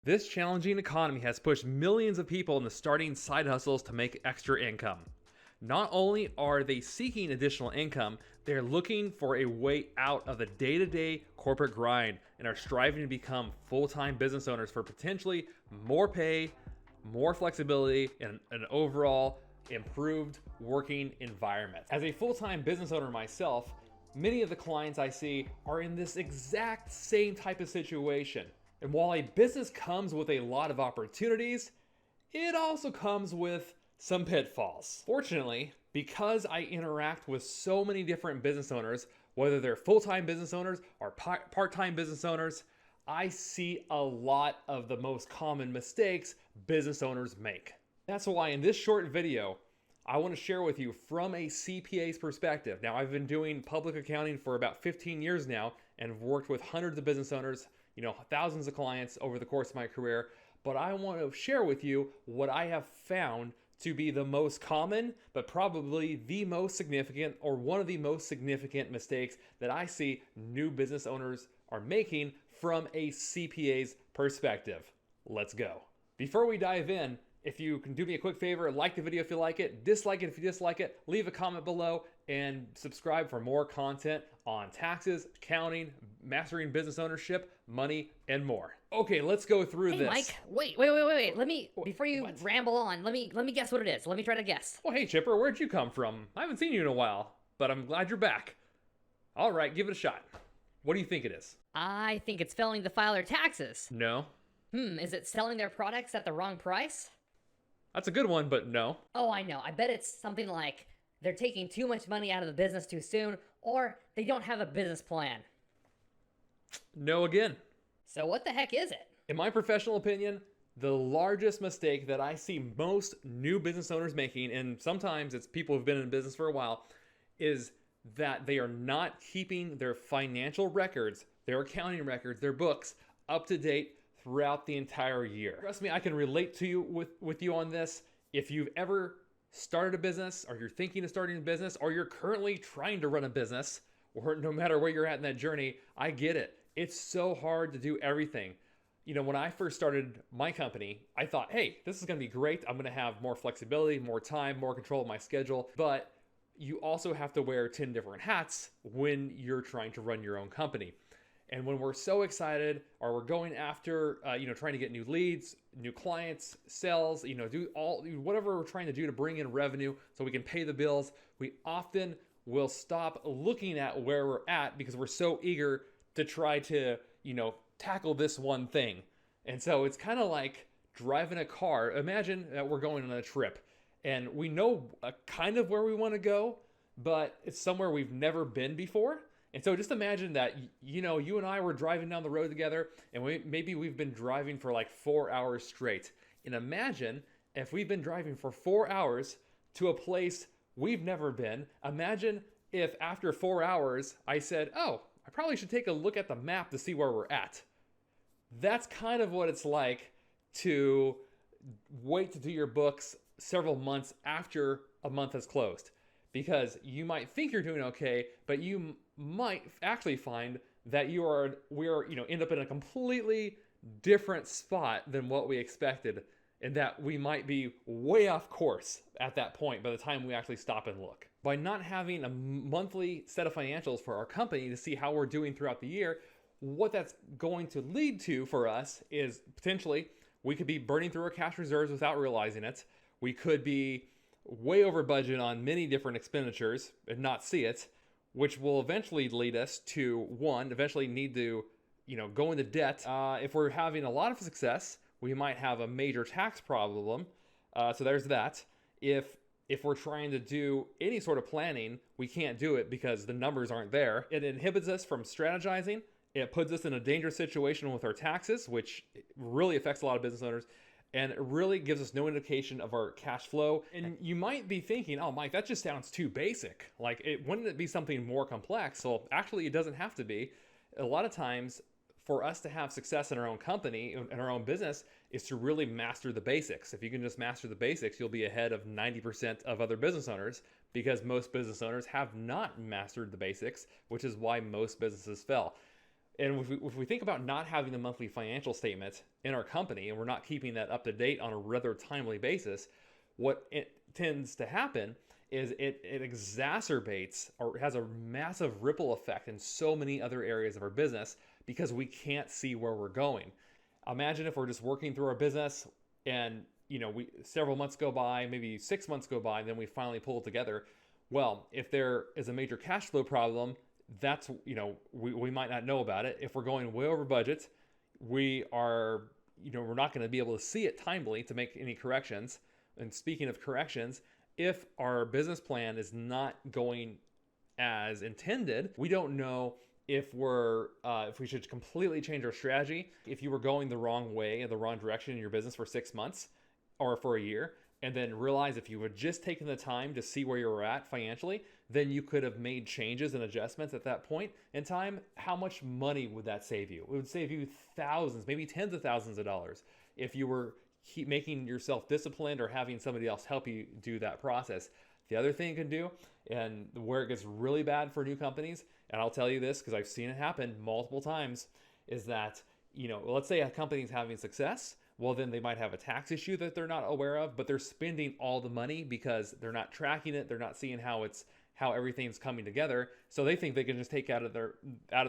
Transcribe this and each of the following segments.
This challenging economy has pushed millions of people into starting side hustles to make extra income. Not only are they seeking additional income, they're looking for a way out of the day-to-day corporate grind and are striving to become full-time business owners for potentially more pay, more flexibility, and an overall improved working environment. As a full-time business owner myself, many of the clients I see are in this exact same type of situation. And while a business comes with a lot of opportunities, it also comes with some pitfalls. Fortunately, because I interact with so many different business owners, whether they're full-time business owners or part-time business owners, I see a lot of the most common mistakes business owners make. That's why in this short video, I want to share with you from a CPA's perspective. Now, I've been doing public accounting for about 15 years now and have worked with hundreds of business owners, thousands of clients over the course of my career. But I want to share with you what I have found to be the most common, but probably the most significant or one of the most significant mistakes that I see new business owners are making from a CPA's perspective. Let's go. Before we dive in, if you can do me a quick favor, like the video if you like it, dislike it if you dislike it, leave a comment below, and subscribe for more content on taxes, accounting, mastering business ownership, money, and more. Okay, let's go through this. Mike, wait. Before you ramble on, let me guess what it is. Let me try to guess. Oh, hey, Chipper, where'd you come from? I haven't seen you in a while, but I'm glad you're back. All right, give it a shot. What do you think it is? I think it's failing to file their taxes. No. Is it selling their products at the wrong price? That's a good one, but no. Oh, I know. I bet it's something like they're taking too much money out of the business too soon, or they don't have a business plan. No again. So what the heck is it? In my professional opinion, the largest mistake that I see most new business owners making, and sometimes it's people who've been in business for a while, is that they are not keeping their financial records, their accounting records, their books up to date throughout the entire year. Trust me, I can relate to you with you on this. If you've ever started a business, or you're thinking of starting a business, or you're currently trying to run a business, or no matter where you're at in that journey, I get it. It's so hard to do everything. When I first started my company, I thought, hey, this is going to be great. I'm going to have more flexibility, more time, more control of my schedule. But you also have to wear 10 different hats when you're trying to run your own company. And when we're so excited, or we're going after, trying to get new leads, new clients, sales, do whatever we're trying to do to bring in revenue so we can pay the bills, we often will stop looking at where we're at because we're so eager to try to, tackle this one thing. And so it's kind of like driving a car. Imagine that we're going on a trip and we know kind of where we want to go, but it's somewhere we've never been before. And so just imagine that, you and I were driving down the road together and maybe we've been driving for like 4 hours straight. And imagine if we've been driving for 4 hours to a place we've never been. Imagine if after 4 hours I said, oh, I probably should take a look at the map to see where we're at. That's kind of what it's like to wait to do your books several months after a month has closed. Because you might think you're doing okay, but you might actually find that we're end up in a completely different spot than what we expected, and that we might be way off course at that point by the time we actually stop and look. By not having a monthly set of financials for our company to see how we're doing throughout the year, what that's going to lead to for us is potentially we could be burning through our cash reserves without realizing it. We could be way over budget on many different expenditures and not see it, which will eventually lead us to eventually need to, go into debt. If we're having a lot of success, we might have a major tax problem. So there's that. If we're trying to do any sort of planning, we can't do it because the numbers aren't there. It inhibits us from strategizing. It puts us in a dangerous situation with our taxes, which really affects a lot of business owners. And it really gives us no indication of our cash flow. And you might be thinking, oh, Mike, that just sounds too basic. Wouldn't it be something more complex? So actually, it doesn't have to be. A lot of times, for us to have success in our own company, in our own business, is to really master the basics. If you can just master the basics, you'll be ahead of 90% of other business owners, because most business owners have not mastered the basics, which is why most businesses fail. And if we think about not having the monthly financial statement in our company and we're not keeping that up to date on a rather timely basis, what it tends to happen is it exacerbates or has a massive ripple effect in so many other areas of our business because we can't see where we're going. Imagine if we're just working through our business and we several months go by, maybe 6 months go by, and then we finally pull it together. Well, if there is a major cash flow problem, that's, we might not know about it. If we're going way over budget, we're not going to be able to see it timely to make any corrections. And speaking of corrections, if our business plan is not going as intended, we don't know if we should completely change our strategy. If you were going the wrong way, the wrong direction in your business for 6 months or for a year, and then realize if you had just taken the time to see where you were at financially, then you could have made changes and adjustments at that point in time. How much money would that save you? It would save you thousands, maybe tens of thousands of dollars if you were keep making yourself disciplined or having somebody else help you do that process. The other thing you can do, and where it gets really bad for new companies, and I'll tell you this because I've seen it happen multiple times, is that, let's say a company is having success. Well, then they might have a tax issue that they're not aware of, but they're spending all the money because they're not tracking it. They're not seeing how everything's coming together. So they think they can just take out of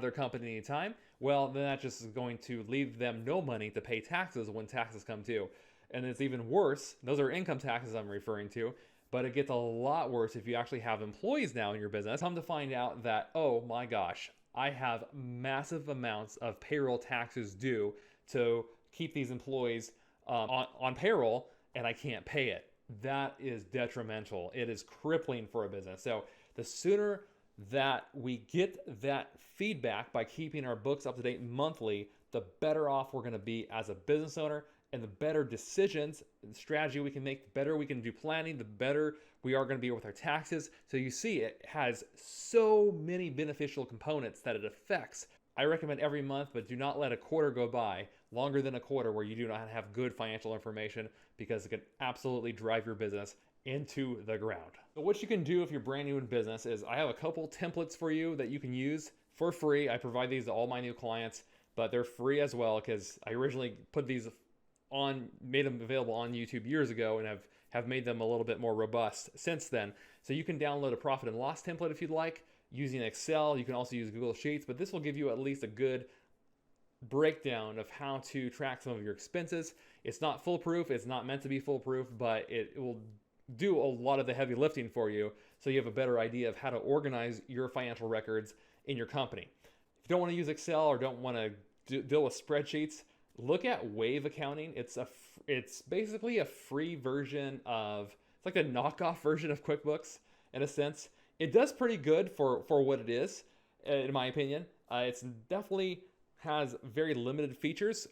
their company anytime. Well, then that just is going to leave them no money to pay taxes when taxes come due. And it's even worse. Those are income taxes I'm referring to. But it gets a lot worse if you actually have employees now in your business. Come to find out that, oh my gosh, I have massive amounts of payroll taxes due to keep these employees on payroll, and I can't pay it. That is detrimental. It is crippling for a business. So the sooner that we get that feedback by keeping our books up to date monthly, the better off we're going to be as a business owner, and the better decisions and strategy we can make, the better we can do planning, the better we are going to be with our taxes. So you see, it has so many beneficial components that it affects. I recommend every month, but do not let a quarter go by, longer than a quarter, where you do not have good financial information, because it can absolutely drive your business into the ground. So what you can do if you're brand new in business is I have a couple templates for you that you can use for free. I provide these to all my new clients, but they're free as well because I originally made them available on YouTube years ago and have made them a little bit more robust since then. So you can download a profit and loss template if you'd like using Excel. You can also use Google Sheets, but this will give you at least a good breakdown of how to track some of your expenses. It's not foolproof. It's not meant to be foolproof, but it will do a lot of the heavy lifting for you so you have a better idea of how to organize your financial records in your company. If you don't want to use Excel or don't want to deal with spreadsheets, look at Wave Accounting. It's basically a free version it's like a knockoff version of QuickBooks in a sense. It does pretty good for what it is, in my opinion. It's definitely has very limited features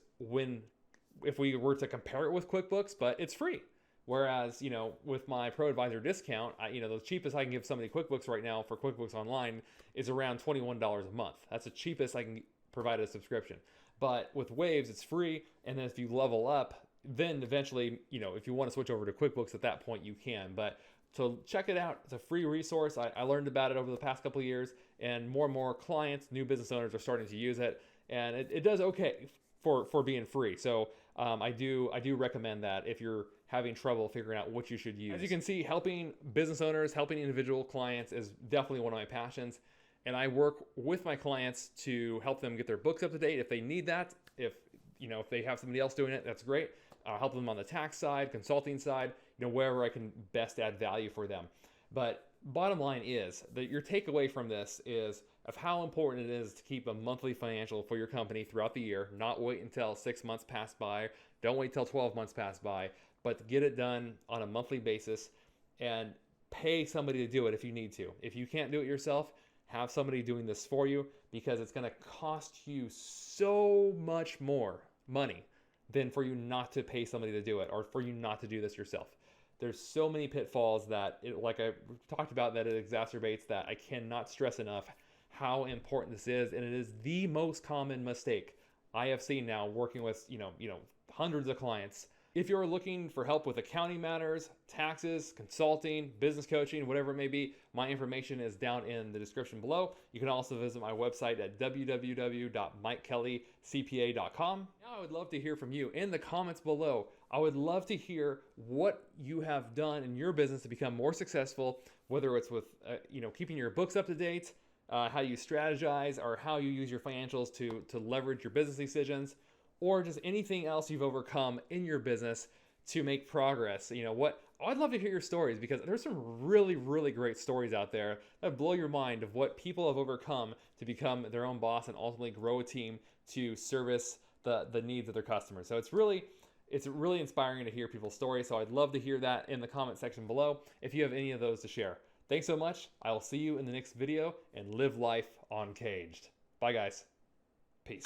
if we were to compare it with QuickBooks, but it's free. Whereas, with my Pro Advisor discount, the cheapest I can give somebody QuickBooks right now for QuickBooks Online is around $21 a month. That's the cheapest I can provide a subscription. But with Waves, it's free. And then if you level up, then eventually, if you want to switch over to QuickBooks at that point, you can. But so check it out. It's a free resource. I learned about it over the past couple of years, and more clients, new business owners are starting to use it. And it does okay for being free. So I do recommend that if you're having trouble figuring out what you should use. As you can see, helping business owners, helping individual clients is definitely one of my passions. And I work with my clients to help them get their books up to date if they need that. If they have somebody else doing it, that's great. I'll help them on the tax side, consulting side, wherever I can best add value for them. But bottom line is that your takeaway from this is of how important it is to keep a monthly financial for your company throughout the year. Not wait until 6 months pass by. Don't wait till 12 months pass by, but to get it done on a monthly basis and pay somebody to do it if you need to. If you can't do it yourself, have somebody doing this for you, because it's going to cost you so much more money than for you not to pay somebody to do it, or for you not to do this yourself. There's so many pitfalls that, like I talked about, that it exacerbates, that I cannot stress enough how important this is. And it is the most common mistake I have seen now working with, hundreds of clients If you're looking for help with accounting matters, taxes, consulting, business coaching, whatever it may be, my information is down in the description below. You can also visit my website at www.mikekellycpa.com. Now I would love to hear from you in the comments below. I would love to hear what you have done in your business to become more successful, whether it's with keeping your books up to date, how you strategize, or how you use your financials to leverage your business decisions, or just anything else you've overcome in your business to make progress. I'd love to hear your stories, because there's some really, really great stories out there that blow your mind of what people have overcome to become their own boss and ultimately grow a team to service the needs of their customers. So it's really inspiring to hear people's stories. So I'd love to hear that in the comment section below if you have any of those to share. Thanks so much. I will see you in the next video, and live life uncaged. Bye guys. Peace.